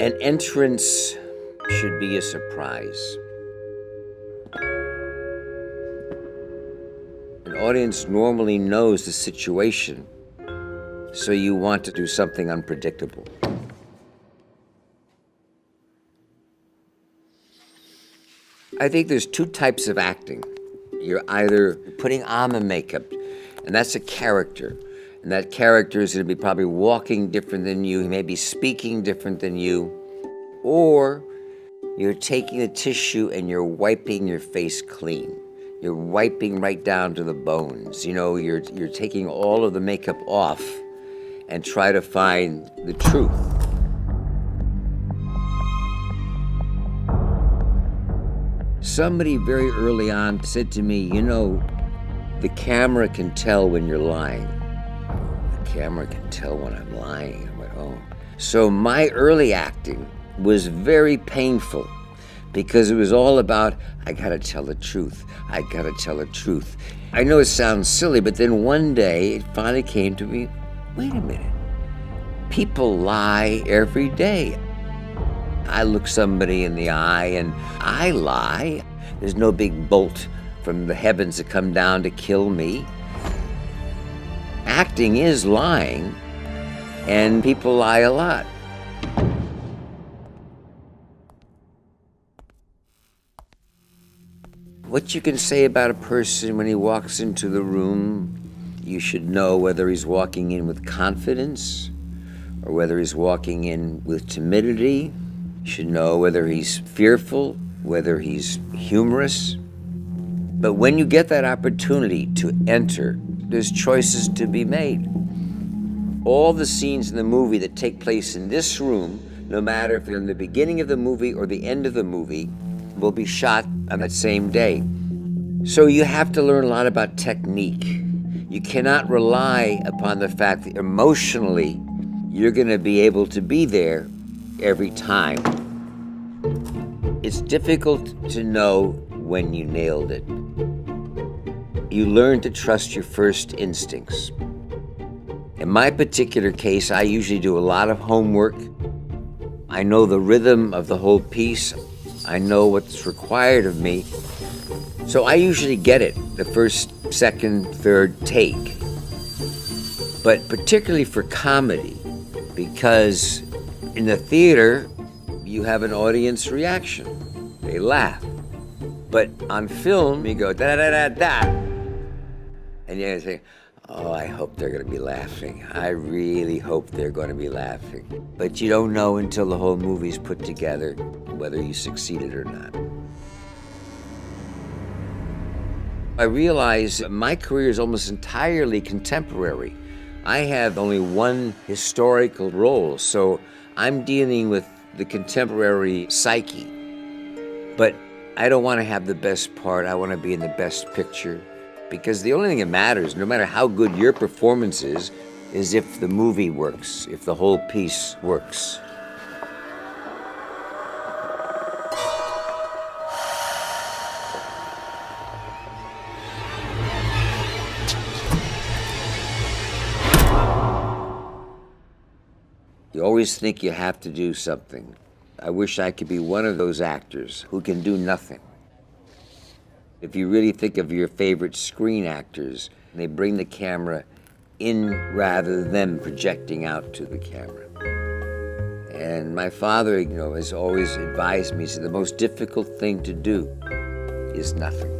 An entrance should be a surprise. An audience normally knows the situation, so you want to do something unpredictable. I think there's two types of acting. You're either putting on the makeup, and that's a character. And that character is going to be probably walking different than you, he may be speaking different than you, or you're taking a tissue and you're wiping your face clean. You're wiping right down to the bones. You know, you're taking all of the makeup off and try to find the truth. Somebody very early on said to me, you know, the camera can tell when you're lying. The camera can tell when I'm lying. I went, oh. So my early acting was very painful because it was all about, I gotta tell the truth. I gotta tell the truth. I know it sounds silly, but then one day it finally came to me, wait a minute. People lie every day. I look somebody in the eye and I lie. There's no big bolt from the heavens to come down to kill me. Acting is lying, and people lie a lot. What you can say about a person when he walks into the room, you should know whether he's walking in with confidence or whether he's walking in with timidity. You should know whether he's fearful, whether he's humorous. But when you get that opportunity to enter, there's choices to be made. All the scenes in the movie that take place in this room, no matter if they're in the beginning of the movie or the end of the movie, will be shot on that same day. So you have to learn a lot about technique. You cannot rely upon the fact that emotionally you're going to be able to be there every time. It's difficult to know when you nailed it. You learn to trust your first instincts. In my particular case, I usually do a lot of homework. I know the rhythm of the whole piece. I know what's required of me. So I usually get it the first, second, third take. But particularly for comedy, because in the theater, you have an audience reaction. They laugh. But on film, you go da-da-da-da-da. And you're saying, oh, I hope they're going to be laughing. I really hope they're going to be laughing. But you don't know until the whole movie's put together whether you succeeded or not. I realize my career is almost entirely contemporary. I have only one historical role, so I'm dealing with the contemporary psyche. But I don't want to have the best part. I want to be in the best picture. Because the only thing that matters, no matter how good your performance is if the movie works, if the whole piece works. You always think you have to do something. I wish I could be one of those actors who can do nothing. If you really think of your favorite screen actors, they bring the camera in rather than projecting out to the camera. And my father, has always advised me, he said, the most difficult thing to do is nothing.